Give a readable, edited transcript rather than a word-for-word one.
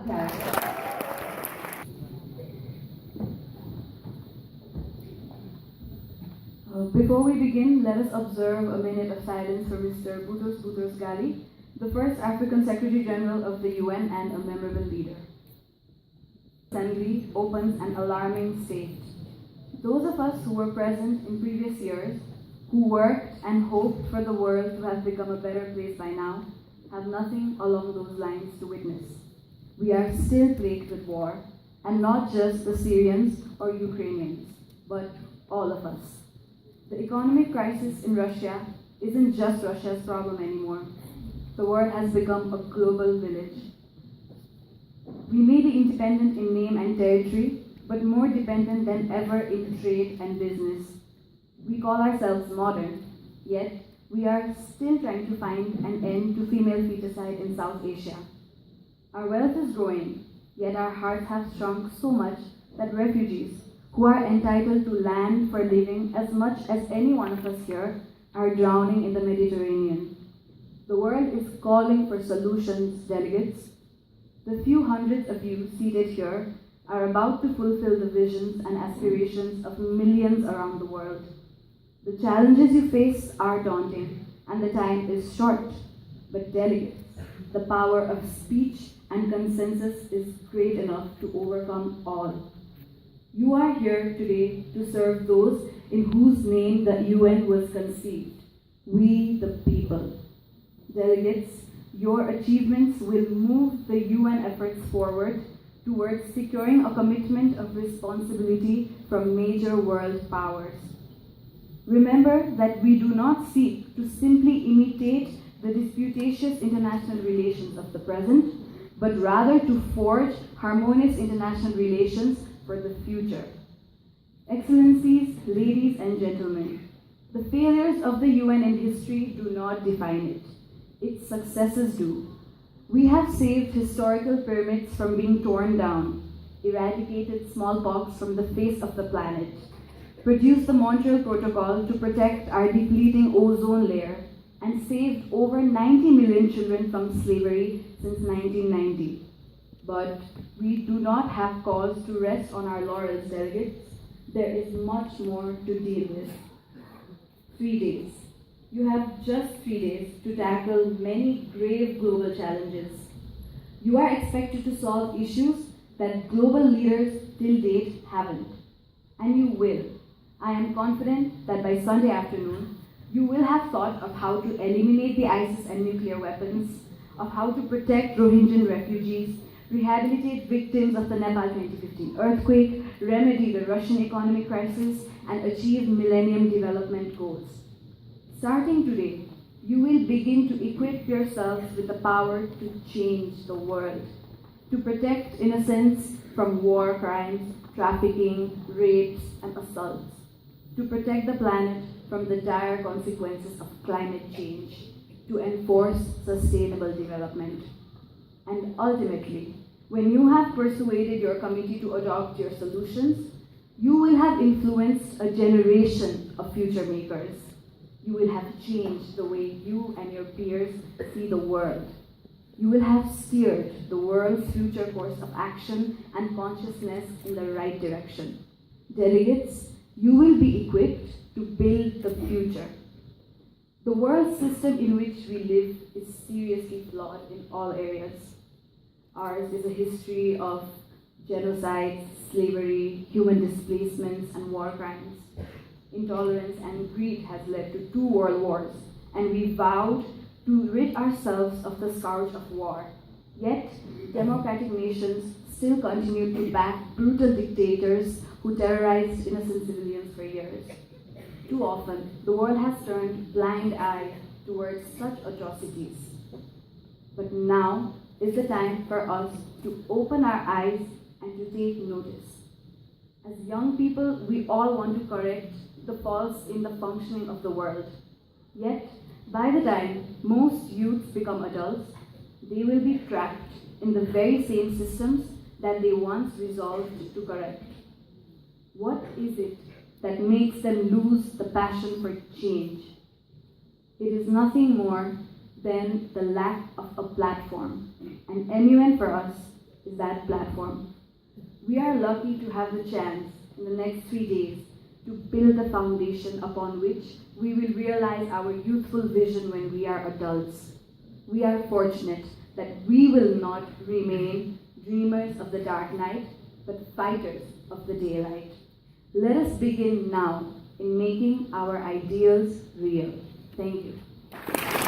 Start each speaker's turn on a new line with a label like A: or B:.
A: Upadhya. Before we begin, let us observe a minute of silence for Mr. Boutros Ghali, the first African Secretary General of the UN and a memorable leader. Assembly opens an alarming state. Those of us who were present in previous years, who worked and hoped for the world to have become a better place by now, have nothing along those lines to witness. We are still plagued with war, and not just the Syrians or Ukrainians, but all of us. The economic crisis in Russia isn't just Russia's problem anymore. The world has become a global village. We may be independent in name and territory, but more dependent than ever in trade and business. We call ourselves modern, yet we are still trying to find an end to female feticide in South Asia. Our wealth is growing, yet our hearts have shrunk so much that refugees, who are entitled to land for living as much as any one of us here, are drowning in the Mediterranean. The world is calling for solutions, delegates. The few hundreds of you seated here are about to fulfill the visions and aspirations of millions around the world. The challenges you face are daunting, and the time is short. But delegates, the power of speech and consensus is great enough to overcome all. You are here today to serve those in whose name the UN was conceived, we the people. Delegates, your achievements will move the UN efforts forward towards securing a commitment of responsibility from major world powers. Remember that we do not seek to simply imitate the disputatious international relations of the present, but rather to forge harmonious international relations for the future. Excellencies, ladies and gentlemen, the failures of the UN in history do not define it. Its successes do. We have saved historical pyramids from being torn down, eradicated smallpox from the face of the planet, produced the Montreal Protocol to protect our depleting ozone layer, and saved over 90 million children from slavery since 1990. But we do not have cause to rest on our laurels, delegates. There is much more to deal with. 3 days. You have just 3 days to tackle many grave global challenges. You are expected to solve issues that global leaders till date haven't. And you will. I am confident that by Sunday afternoon, you will have thought of how to eliminate the ISIS and nuclear weapons, of how to protect Rohingyan refugees, rehabilitate victims of the Nepal 2015 earthquake, remedy the Russian economic crisis, and achieve Millennium Development Goals. Starting today, you will begin to equip yourselves with the power to change the world, to protect innocents from war crimes, trafficking, rapes, and assaults, to protect the planet from the dire consequences of climate change, to enforce sustainable development. And ultimately, when you have persuaded your committee to adopt your solutions, you will have influenced a generation of future makers. You will have changed the way you and your peers see the world. You will have steered the world's future course of action and consciousness in the right direction. Delegates, you will be equipped to build the future. The world system in which we live is seriously flawed in all areas. Ours is a history of genocide, slavery, human displacements, and war crimes. Intolerance and greed has led to 2 world wars, and we vowed to rid ourselves of the scourge of war. Yet, democratic nations still continue to back brutal dictators who terrorized innocent civilians for years. Too often, the world has turned blind eye towards such atrocities. But now is the time for us to open our eyes and to take notice. As young people, we all want to correct the faults in the functioning of the world. Yet, by the time most youths become adults, they will be trapped in the very same systems that they once resolved to correct. What is it that makes them lose the passion for change? It is nothing more than the lack of a platform. And MUN for us is that platform. We are lucky to have the chance in the next 3 days to build the foundation upon which we will realize our youthful vision when we are adults. We are fortunate that we will not remain dreamers of the dark night, but fighters of the daylight. Let us begin now in making our ideals real. Thank you.